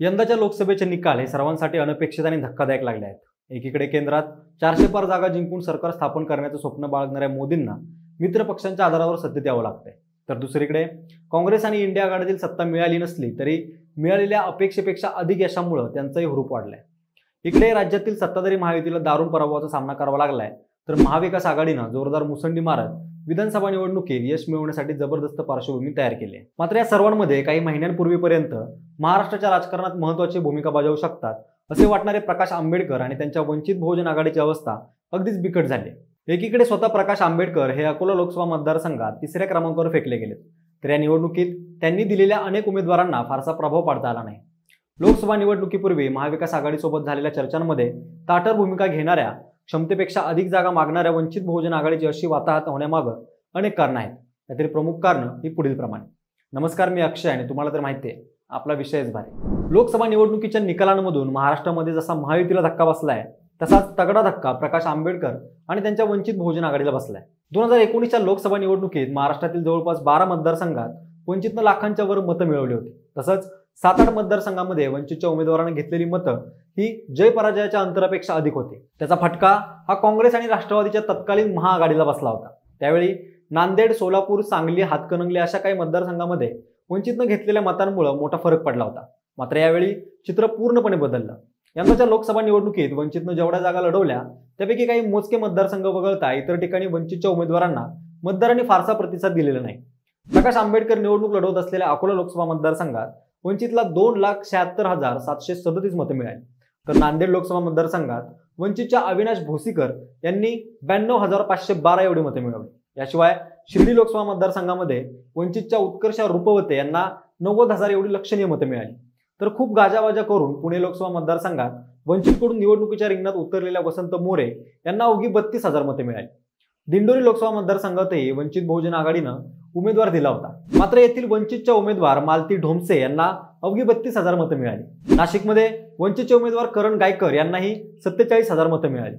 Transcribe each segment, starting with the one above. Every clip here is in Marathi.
यंदाच्या लोकसभेचे निकाल हे सर्वांसाठी अनपेक्षित आणि धक्कादायक लागले आहेत। एकीकडे केंद्रात 400 पार जागा जिंकून सरकार स्थापन करण्याचं स्वप्न बाळगणाऱ्या मोदींना मित्र पक्षांच्या आधारावर सत्तेत यावं लागतंय, तर दुसरीकडे काँग्रेस आणि इंडिया आघाडीतील सत्ता मिळाली नसली तरी मिळालेल्या अपेक्षेपेक्षा अधिक यशामुळे त्यांचाही हुरूप वाढलाय। इकडे राज्यातील सत्ताधारी महायुतीला दारुण पराभवाचा सामना करावा लागलाय, तर महाविकास आघाडीनं जोरदार मुसंडी मारत विधानसभा निवडणुकीत यश मिळवण्यासाठी जबरदस्त पार्श्वभूमी तयार केली आहे। मात्र या सर्वांमध्ये काही महिन्यांपूर्वीपर्यंत महाराष्ट्राच्या राजकारणात महत्त्वाची भूमिका बजावू शकतात असे वाटणारे प्रकाश आंबेडकर आणि त्यांच्या वंचित बहुजन आघाडीची अवस्था अगदीच बिकट झाली। एकीकडे स्वतः प्रकाश आंबेडकर हे अकोला लोकसभा मतदारसंघात 3ऱ्या क्रमांकावर फेकले गेलेत, तर या निवडणुकीत त्यांनी दिलेल्या अनेक उमेदवारांना फारसा प्रभाव पाडता आला नाही। लोकसभा निवडणुकीपूर्वी महाविकास आघाडीसोबत झालेल्या चर्चांमध्ये ताठर भूमिका घेणाऱ्या, क्षमतेपेक्षा अधिक जागा मागणाऱ्या वंचित बहुजन आघाडीची अशी वाताहत होण्यामागं अनेक कारणं आहेत। यातील प्रमुख कारणं ही पुढील प्रमाणे। नमस्कार, मी अक्षय आणि तुम्हाला तर माहिती आहे आपला विषयच भारी। लोकसभा निवडणुकीच्या निकालांमधून महाराष्ट्रामध्ये जसा महायुतीला धक्का बसलाय, तसाच तगडा धक्का प्रकाश आंबेडकर आणि त्यांच्या वंचित बहुजन आघाडीला बसलाय। 2019च्या लोकसभा निवडणुकीत महाराष्ट्रातील जवळपास 12 मतदारसंघात वंचितनं लाखांच्या वर मतं मिळवली होती। तसंच 7-8 मतदारसंघांमध्ये वंचितच्या उमेदवारांनी घेतलेली मतं ही जय पराजयाच्या अंतरापेक्षा अधिक होती। त्याचा फटका हा काँग्रेस आणि राष्ट्रवादीच्या तत्कालीन महाआघाडीला बसला होता। त्यावेळी नांदेड, सोलापूर, सांगली, हातकणंगले अशा काही मतदारसंघांमध्ये वंचितनं घेतलेल्या मतांमुळे मोठा फरक पडला होता। मात्र यावेळी चित्र पूर्णपणे बदललं। यंदाच्या लोकसभा निवडणुकीत वंचितनं जेवढ्या जागा लढवल्या त्यापैकी काही मोजके मतदारसंघ वगळता इतर ठिकाणी वंचितच्या उमेदवारांना मतदारांनी फारसा प्रतिसाद दिलेला नाही। प्रकाश आंबेडकर निवडणूक लढवत असलेल्या अकोला लोकसभा मतदारसंघात वंचितला 2,76,737 मतं मिळाली, तर नांदेड लोकसभा मतदारसंघात वंचितच्या अविनाश भोसीकर यांनी 92,512 एवढी मतं मिळवली। याशिवाय शिर्डी लोकसभा मतदारसंघामध्ये वंचितच्या उत्कर्ष रुपवते यांना 90,000 एवढी लक्षणीय मतं मिळाली। तर खूप गाजावाजा करून पुणे लोकसभा मतदारसंघात वंचितकडून निवडणुकीच्या रिंगणात उतरलेल्या वसंत मोरे यांना अवघी 32,000 मतं मिळाली। दिंडोरी लोकसभा मतदारसंघातही वंचित बहुजन आघाडीनं उमेदवार दिला होता, मात्र येथील वंचितच्या उमेदवार मालती ढोमसे यांना अवघी 32,000 मतं मिळाली। नाशिकमध्ये वंचितचे उमेदवार करण गायकर यांनाही 47,000 मतं मिळाली,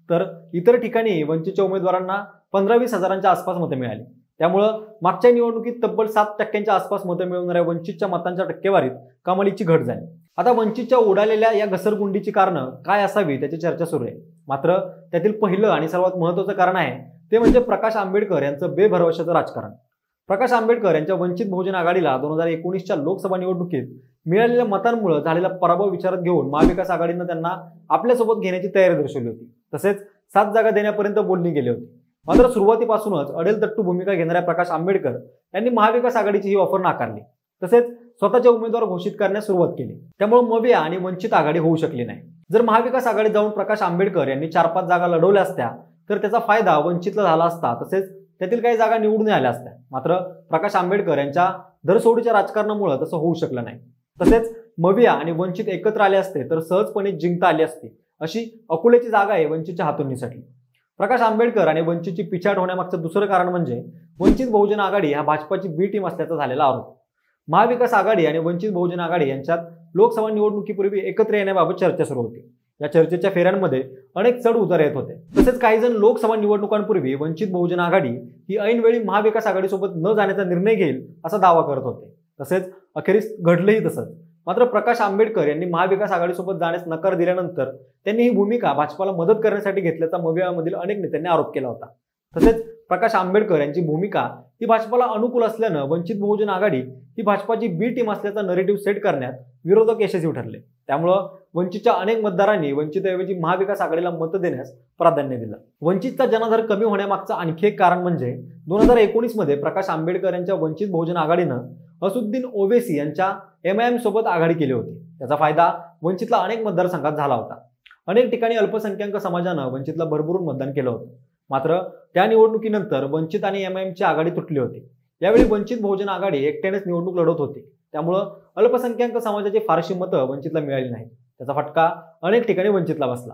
तर इतर ठिकाणी वंचितच्या उमेदवारांना 15-20 हजारांच्या आसपास मतं मिळाली। त्यामुळं मागच्या निवडणुकीत तब्बल 7% आसपास मतं मिळवणाऱ्या वंचितच्या मतांच्या टक्केवारीत कमालीची घट झाली। आता वंचितच्या उडालेल्या या घसरगुंडीची कारणं काय असावी त्याची चर्चा सुरू आहे। मात्र त्यातील पहिलं आणि सर्वात महत्त्वाचं कारण आहे ते म्हणजे प्रकाश आंबेडकर यांचं बेभरवशाचं राजकारण। प्रकाश आंबेडकर यांच्या वंचित बहुजन आघाडीला 2019च्या लोकसभा निवडणुकीत मिळालेल्या मतांमुळे झालेला पराभव विचारात घेऊन महाविकास आघाडीनं त्यांना आपल्यासोबत घेण्याची तयारी दर्शवली होती। तसेच 7 जागा देण्यापर्यंत बोलणी गेली होती। मात्र सुरुवातीपासूनच अडेलतट्टू भूमिका घेणाऱ्या प्रकाश आंबेडकर यांनी महाविकास आघाडीची ही ऑफर नाकारली, तसेच स्वतःचे उमेदवार घोषित करण्यास सुरुवात केली। त्यामुळे मविया आणि वंचित आघाडी होऊ शकली नाही। जर महाविकास आघाडीत जाऊन प्रकाश आंबेडकर यांनी 4-5 जागा लढवल्या असत्या तर त्याचा फायदा वंचितला झाला असता, तसेच त्यातील काही जागा निवडून आल्या असत्या। मात्र प्रकाश आंबेडकर यांच्या धरसोडीच्या राजकारणामुळे तसं होऊ शकलं नाही। तसेच मविया आणि वंचित एकत्र आले असते तर सहजपणे जिंकता आली असती, अशी अकोल्याची जागा आहे वंचितच्या हातून निसटली। प्रकाश आंबेडकर आणि वंचितची पिछाड होण्यामागचं दुसरं कारण म्हणजे वंचित बहुजन आघाडी हा भाजपाची बी टीम असल्याचा झालेला आरोप। महाविकास आघाडी आणि वंचित बहुजन आघाडी यांच्यात लोकसभा निवडणुकीपूर्वी एकत्र येण्याबाबत चर्चा सुरू होती। या चर्चेच्या फेऱ्यांमध्ये अनेक चढ उतार येत होते। तसेच काही जण लोकसभा निवडणुकांपूर्वी वंचित बहुजन आघाडी ही ऐनवेळी महाविकास आघाडीसोबत न जाण्याचा निर्णय घेईल असा दावा करत होते। तसेच अखेरीस घडलंही तसंच। मात्र प्रकाश आंबेडकर यांनी महाविकास आघाडीसोबत जाण्यास नकार दिल्यानंतर त्यांनी ही भूमिका भाजपाला मदत करण्यासाठी घेतल्याचा मवियामधील अनेक नेत्यांनी आरोप केला होता। तसेच प्रकाश आंबेडकर यांची भूमिका ही भाजपाला अनुकूल असल्यानं वंचित बहुजन आघाडी ही भाजपाची बी टीम असल्याचा नरेटिव्ह सेट करण्यात विरोधक यशस्वी ठरले। त्यामुळं वंचितच्या अनेक मतदारांनी वंचितऐवजी महाविकास आघाडीला मतं देण्यास प्राधान्य दिलं। वंचितचा जनाधार कमी होण्यामागचं आणखी एक कारण म्हणजे 2019 मध्ये प्रकाश आंबेडकर यांच्या वंचित बहुजन आघाडीनं असुद्दीन ओवेसी यांच्या MIM सोबत आघाडी केली होती। त्याचा फायदा वंचितला अनेक मतदारसंघात झाला होता। अनेक ठिकाणी अल्पसंख्याक समाजानं वंचितला भरभरून मतदान केलं होतं। मात्र त्या निवडणुकीनंतर वंचित आणि MIMची आघाडी तुटली होती। यावेळी वंचित बहुजन आघाडी एकट्यानेच निवडणूक लढवत होती, त्यामुळं अल्पसंख्याक समाजाची फारशी मतं वंचितला मिळाली नाही। त्याचा फटका अनेक ठिकाणी वंचितला बसला।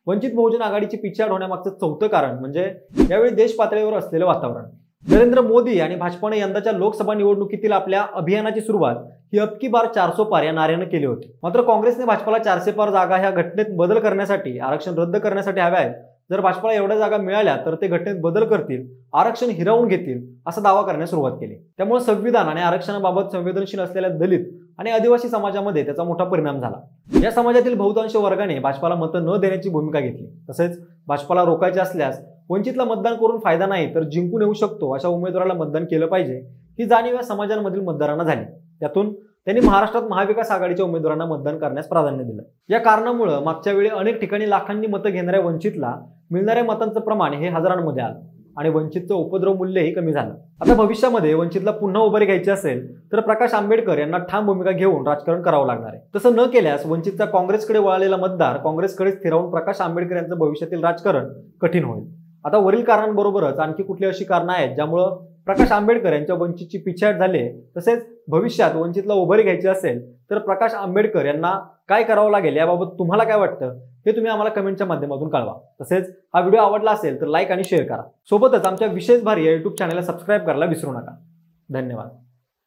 वंचित बहुजन आघाडीची पिछाड होण्यामागचं चौथं कारण म्हणजे यावेळी देश पातळीवर असलेलं वातावरण। नरेंद्र मोदी आणि भाजपने यंदाच्या लोकसभा निवडणुकीतील आपल्या अभियानाची सुरुवात ही अबकी बार 400 पार या नाऱ्यानं केली होती। मात्र काँग्रेसने भाजपला 400 पार जागा ह्या घटनेत बदल करण्यासाठी, आरक्षण रद्द करण्यासाठी हव्या आहेत। जर भाजपला एवढ्या जागा मिळाल्या तर ते घटनेत बदल करतील, आरक्षण हिरावून घेतील असा दावा करण्यास सुरुवात केली। त्यामुळे संविधान आणि आरक्षणाबाबत संवेदनशील असलेल्या दलित आणि आदिवासी समाजामध्ये त्याचा मोठा परिणाम झाला। या समाजातील बहुतांश वर्गाने भाजपाला मतं न देण्याची भूमिका घेतली। तसेच भाजपाला रोखायचे असल्यास वंचितला मतदान करून फायदा नाही तर जिंकून येऊ शकतो अशा उमेदवाराला मतदान केलं पाहिजे ही जाणीव या समाजांमधील मतदारांना झाली। त्यातून त्यांनी महाराष्ट्रात महाविकास आघाडीच्या उमेदवारांना मतदान करण्यास प्राधान्य दिलं। या कारणामुळे मागच्या वेळी अनेक ठिकाणी लाखांनी मतं घेणाऱ्या वंचितला मिळणाऱ्या मतांचं प्रमाण हे हजारांमध्ये आलं आणि वंचितचं उपद्रव मूल्यही कमी झालं। आता भविष्यामध्ये वंचितला पुन्हा उभारी घ्यायची असेल तर प्रकाश आंबेडकर यांना ठाम भूमिका घेऊन राजकारण करावं लागणार आहे। तसं न केल्यास वंचितचा काँग्रेसकडे वळालेला मतदार काँग्रेसकडे स्थिरावून प्रकाश आंबेडकर यांचं भविष्यातील राजकारण कठीण होईल। आता वरील कारणांबरोबरच आणखी कुठली अशी कारणं आहेत ज्यामुळे प्रकाश आंबेडकर यांच्या वंचितची पिछेहाट झाली आहे, तसेच भविष्यात वंचितला उभारी घ्यायची असेल तर प्रकाश आंबेडकर यांना काय करावं लागेल याबाबत तुम्हाला काय वाटतं हे तुम्ही आम्हाला कमेंटच्या माध्यमातून कळवा। तसेच हा व्हिडिओ आवडला असेल तर लाईक आणि शेअर करा। सोबतच आमच्या विशेष भारी या YouTube चॅनलला सबस्क्राईब करायला विसरू नका। धन्यवाद।